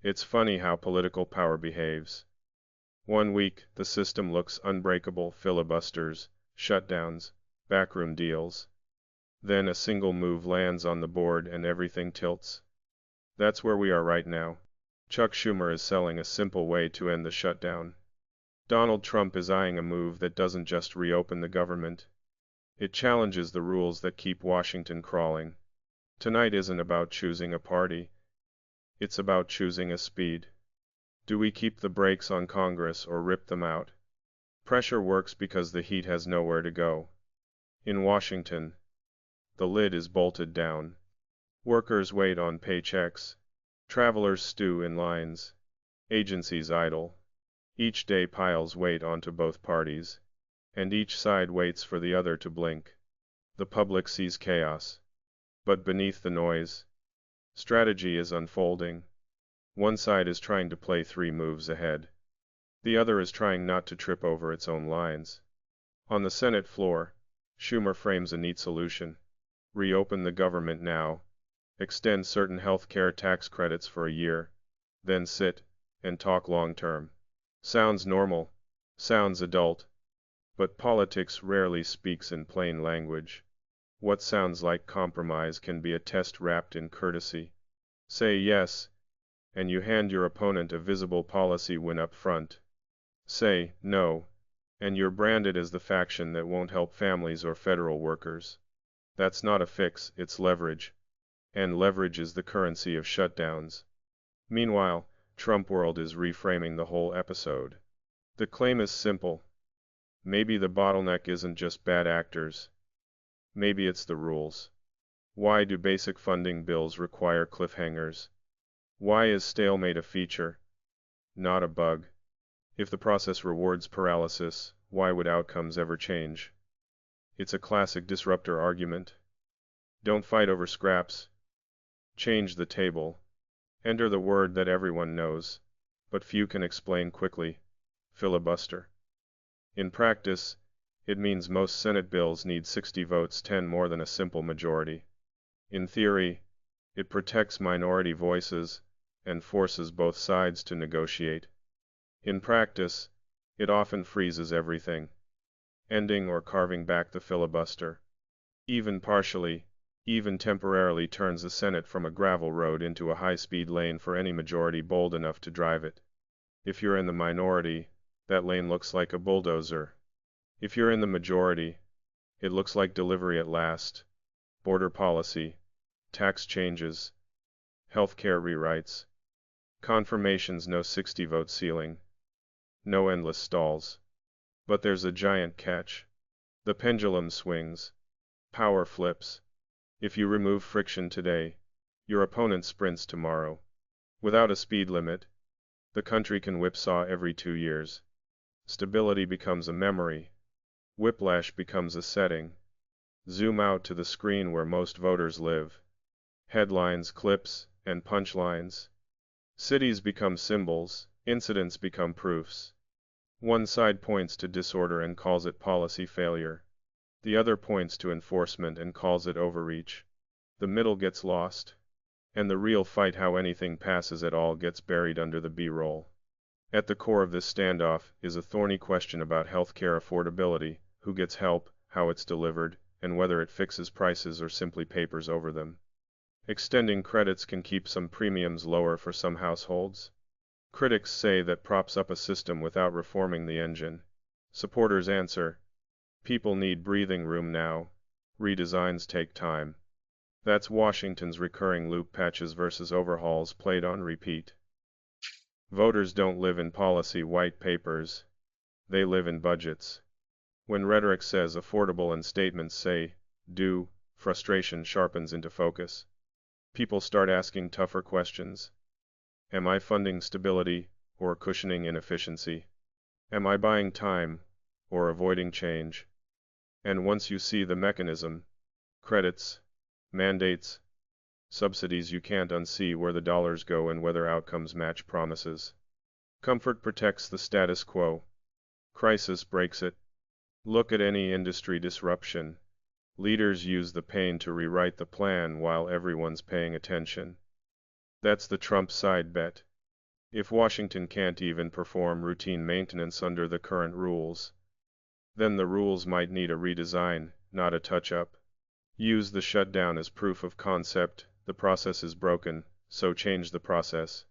It's funny how political power behaves. One week, the system looks unbreakable, filibusters, shutdowns, backroom deals. Then a single move lands on the board and everything tilts. That's where we are right now. Chuck Schumer is selling a simple way to end the shutdown. Donald Trump is eyeing a move that doesn't just reopen the government. It challenges the rules that keep Washington crawling. Tonight isn't about choosing a party. It's about choosing a speed. Do we keep the brakes on Congress or rip them out? Pressure works because the heat has nowhere to go. In Washington, the lid is bolted down. Workers wait on paychecks. Travelers stew in lines. Agencies idle. Each day piles weight onto both parties, and each side waits for the other to blink. The public sees chaos. But beneath the noise, strategy is unfolding. One side is trying to play 3 moves ahead. The other is trying not to trip over its own lines. On the Senate floor, Schumer frames a neat solution. Reopen the government now. Extend certain health care tax credits for a year. Then sit and talk long term. Sounds normal. Sounds adult. But politics rarely speaks in plain language. What sounds like compromise can be a test wrapped in courtesy. Say yes, and you hand your opponent a visible policy win up front. Say no, and you're branded as the faction that won't help families or federal workers. That's not a fix, it's leverage. And leverage is the currency of shutdowns. Meanwhile, Trump world is reframing the whole episode. The claim is simple. Maybe the bottleneck isn't just bad actors. Maybe it's the rules. Why do basic funding bills require cliffhangers? Why is stalemate a feature, not a bug? If the process rewards paralysis, why would outcomes ever change? It's a classic disruptor argument. Don't fight over scraps. Change the table. Enter the word that everyone knows, but few can explain quickly: filibuster. In practice, it means most Senate bills need 60 votes, 10 more than a simple majority. In theory, it protects minority voices and forces both sides to negotiate. In practice, it often freezes everything, ending or carving back the filibuster. Even partially, even temporarily turns the Senate from a gravel road into a high-speed lane for any majority bold enough to drive it. If you're in the minority, that lane looks like a bulldozer. If you're in the majority, it looks like delivery at last. Border policy, tax changes, healthcare rewrites, confirmations, no 60-vote ceiling, no endless stalls. But there's a giant catch. The pendulum swings. Power flips. If you remove friction today, your opponent sprints tomorrow. Without a speed limit, the country can whipsaw every 2 years. Stability becomes a memory. Whiplash becomes a setting. Zoom out to the screen where most voters live. Headlines, clips, and punchlines. Cities become symbols, incidents become proofs. One side points to disorder and calls it policy failure. The other points to enforcement and calls it overreach. The middle gets lost. And the real fight, how anything passes at all, gets buried under the B-roll. At the core of this standoff is a thorny question about healthcare affordability: who gets help, how it's delivered, and whether it fixes prices or simply papers over them. Extending credits can keep some premiums lower for some households. Critics say that props up a system without reforming the engine. Supporters answer: people need breathing room now. Redesigns take time. That's Washington's recurring loop: patches versus overhauls played on repeat. Voters don't live in policy white papers. They live in budgets. When rhetoric says affordable and statements say do, frustration sharpens into focus. People start asking tougher questions. Am I funding stability or cushioning inefficiency? Am I buying time or avoiding change? And once you see the mechanism, credits, mandates, subsidies, you can't unsee where the dollars go and whether outcomes match promises. Comfort protects the status quo. Crisis breaks it. Look at any industry disruption. Leaders use the pain to rewrite the plan while everyone's paying attention. That's the Trump side bet. If Washington can't even perform routine maintenance under the current rules, then the rules might need a redesign, not a touch-up. Use the shutdown as proof of concept. The process is broken, so change the process.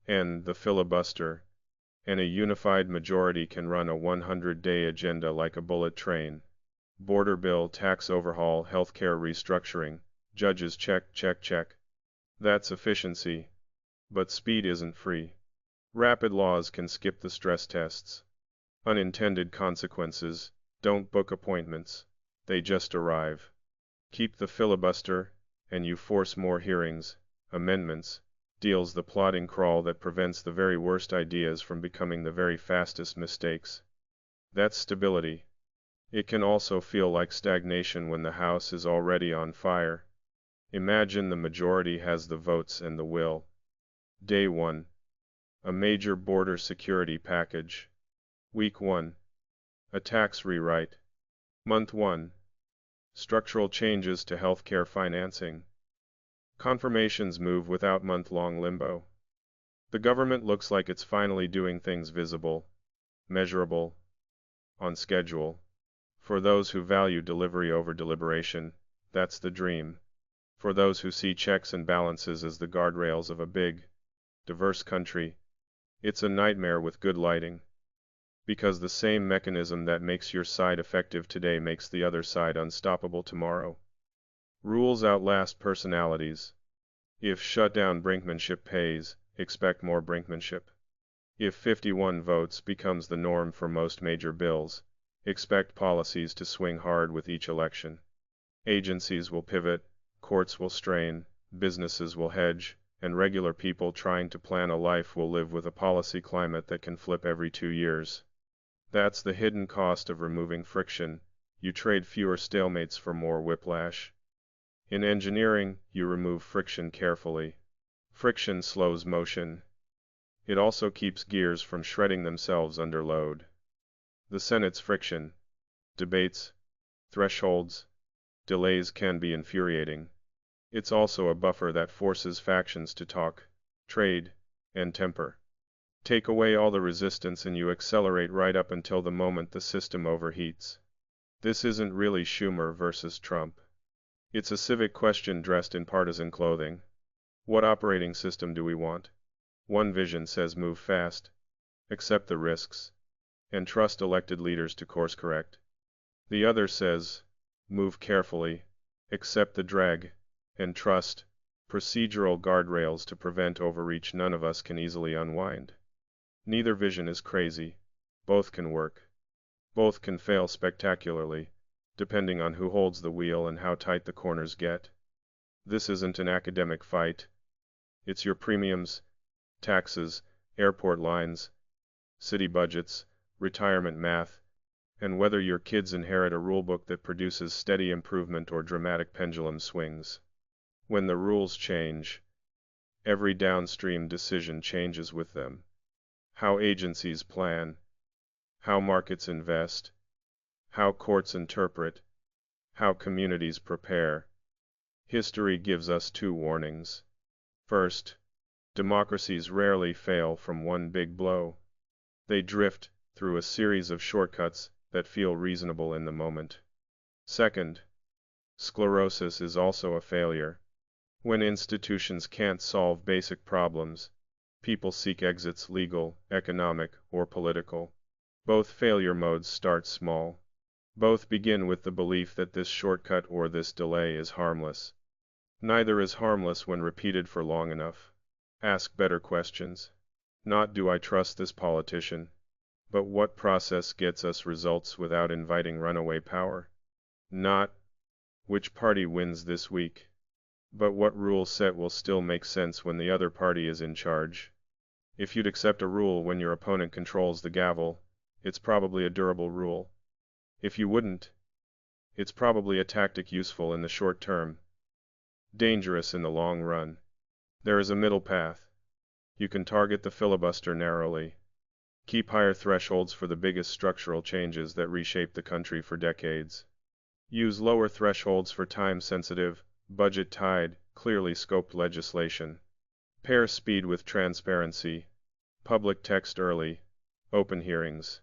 And the filibuster. And a unified majority can run a 100-day agenda like a bullet train. Border bill, tax overhaul, healthcare restructuring, judges check, check, check. That's efficiency. But speed isn't free. Rapid laws can skip the stress tests. Unintended consequences don't book appointments, they just arrive. Keep the filibuster, and you force more hearings, amendments, deals, the plodding crawl that prevents the very worst ideas from becoming the very fastest mistakes. That's stability. It can also feel like stagnation when the House is already on fire. Imagine the majority has the votes and the will. Day 1. A major border security package. Week 1. A tax rewrite. Month 1. Structural changes to healthcare financing. Confirmations move without month-long limbo. The government looks like it's finally doing things visible, measurable, on schedule. For those who value delivery over deliberation, that's the dream. For those who see checks and balances as the guardrails of a big, diverse country, it's a nightmare with good lighting. Because the same mechanism that makes your side effective today makes the other side unstoppable tomorrow. Rules outlast personalities. If shutdown brinkmanship pays, expect more brinkmanship. If 51 votes becomes the norm for most major bills, expect policies to swing hard with each election. Agencies will pivot, courts will strain, businesses will hedge, and regular people trying to plan a life will live with a policy climate that can flip every 2 years. That's the hidden cost of removing friction. You trade fewer stalemates for more whiplash. In engineering, you remove friction carefully. Friction slows motion. It also keeps gears from shredding themselves under load. The Senate's friction, debates, thresholds, delays can be infuriating. It's also a buffer that forces factions to talk, trade, and temper. Take away all the resistance and you accelerate right up until the moment the system overheats. This isn't really Schumer versus Trump. It's a civic question dressed in partisan clothing. What operating system do we want? One vision says move fast, accept the risks, and trust elected leaders to course correct. The other says, move carefully, accept the drag, and trust procedural guardrails to prevent overreach none of us can easily unwind. Neither vision is crazy. Both can work. Both can fail spectacularly, depending on who holds the wheel and how tight the corners get. This isn't an academic fight. It's your premiums, taxes, airport lines, city budgets, retirement math, and whether your kids inherit a rulebook that produces steady improvement or dramatic pendulum swings. When the rules change, every downstream decision changes with them. How agencies plan, how markets invest, how courts interpret, how communities prepare. History gives us 2 warnings. First, democracies rarely fail from one big blow. They drift through a series of shortcuts that feel reasonable in the moment. Second, sclerosis is also a failure. When institutions can't solve basic problems, people seek exits, legal, economic, or political. Both failure modes start small. Both begin with the belief that this shortcut or this delay is harmless. Neither is harmless when repeated for long enough. Ask better questions. Not do I trust this politician, but what process gets us results without inviting runaway power? Not which party wins this week, but what rule set will still make sense when the other party is in charge. If you'd accept a rule when your opponent controls the gavel, it's probably a durable rule. If you wouldn't, it's probably a tactic useful in the short term, dangerous in the long run. There is a middle path. You can target the filibuster narrowly. Keep higher thresholds for the biggest structural changes that reshape the country for decades. Use lower thresholds for time-sensitive, budget-tied, clearly scoped legislation. Pair speed with transparency. public text early, open hearings,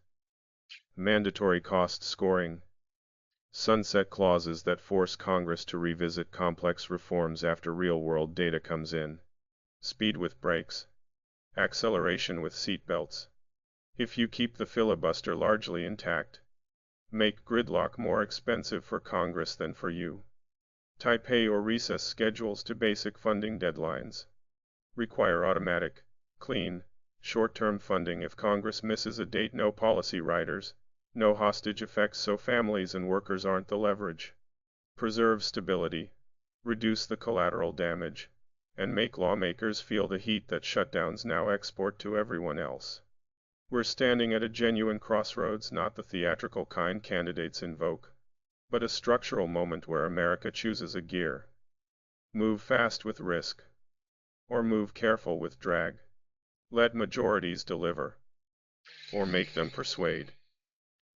mandatory cost scoring, sunset clauses that force Congress to revisit complex reforms after real-world data comes in, speed with brakes, acceleration with seatbelts. If you keep the filibuster largely intact, make gridlock more expensive for Congress than for you. Tie pay or recess schedules to basic funding deadlines. Require automatic, clean, short-term funding if Congress misses a date. No policy riders, no hostage effects so families and workers aren't the leverage. Preserve stability, reduce the collateral damage, and make lawmakers feel the heat that shutdowns now export to everyone else. We're standing at a genuine crossroads, not the theatrical kind candidates invoke, but a structural moment where America chooses a gear. Move fast with risk, or move careful with drag. Let majorities deliver, or make them persuade.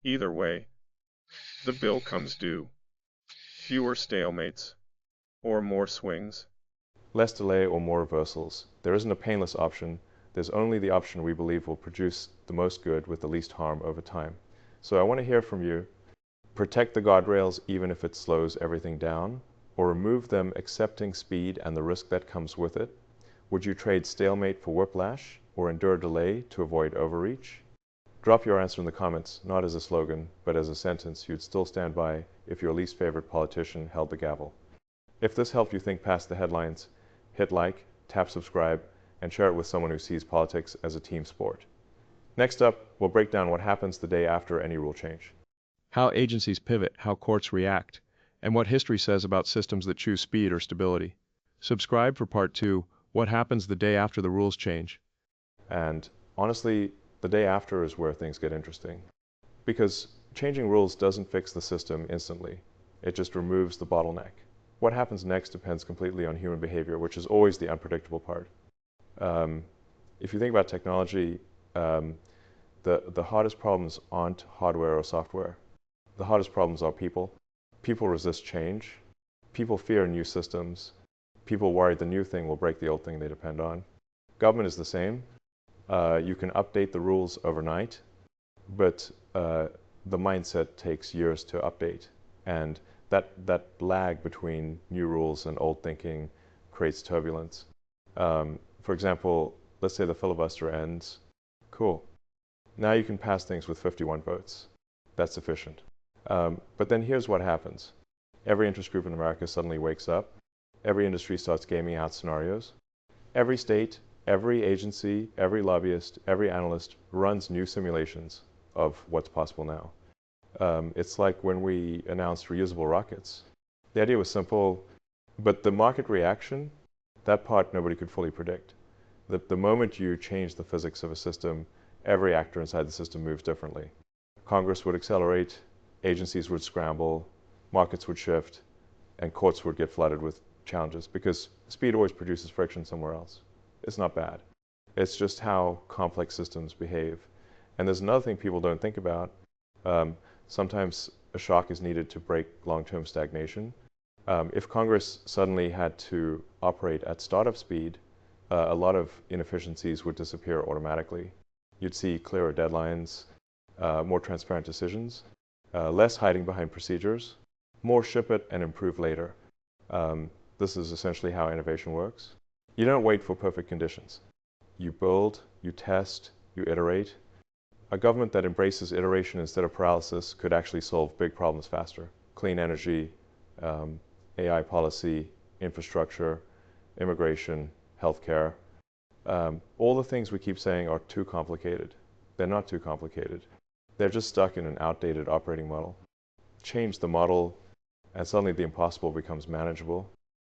Either way, the bill comes due. Fewer stalemates, or more swings. Less delay or more reversals. There isn't a painless option. There's only the option we believe will produce the most good with the least harm over time. So I want to hear from you. Protect the guardrails even if it slows everything down, or remove them accepting speed and the risk that comes with it. Would you trade stalemate for whiplash, or endure delay to avoid overreach? Drop your answer in the comments, not as a slogan, but as a sentence you'd still stand by if your least favorite politician held the gavel. If this helped you think past the headlines, hit like, tap subscribe, and share it with someone who sees politics as a team sport. Next up, we'll break down what happens the day after any rule change. How agencies pivot, how courts react, and what history says about systems that choose speed or stability. Subscribe for part 2, what happens the day after the rules change. And honestly, the day after is where things get interesting. Because changing rules doesn't fix the system instantly. It just removes the bottleneck. What happens next depends completely on human behavior, which is always the unpredictable part. If you think about technology, the hardest problems aren't hardware or software. The hardest problems are people. People resist change. People fear new systems. People worry the new thing will break the old thing they depend on. Government is the same. You can update the rules overnight, but the mindset takes years to update. And that lag between new rules and old thinking creates turbulence. For example, let's say the filibuster ends. Cool. Now you can pass things with 51 votes. That's sufficient. But then here's what happens. Every interest group in America suddenly wakes up. Every industry starts gaming out scenarios. Every state, every agency, every lobbyist, every analyst runs new simulations of what's possible now. It's like when we announced reusable rockets. The idea was simple, but the market reaction, that part nobody could fully predict. The moment you change the physics of a system, every actor inside the system moves differently. Congress would accelerate, agencies would scramble, markets would shift, and courts would get flooded with challenges because speed always produces friction somewhere else. It's not bad. It's just how complex systems behave. And there's another thing people don't think about. Sometimes a shock is needed to break long-term stagnation. If Congress suddenly had to operate at startup speed, a lot of inefficiencies would disappear automatically. You'd see clearer deadlines, more transparent decisions, less hiding behind procedures, more ship it and improve later. This is essentially how innovation works. You don't wait for perfect conditions. You build, you test, you iterate. A government that embraces iteration instead of paralysis could actually solve big problems faster. Clean energy, AI policy, infrastructure, immigration, healthcare. All the things we keep saying are too complicated. They're not too complicated. They're just stuck in an outdated operating model. Change the model, and suddenly the impossible becomes manageable.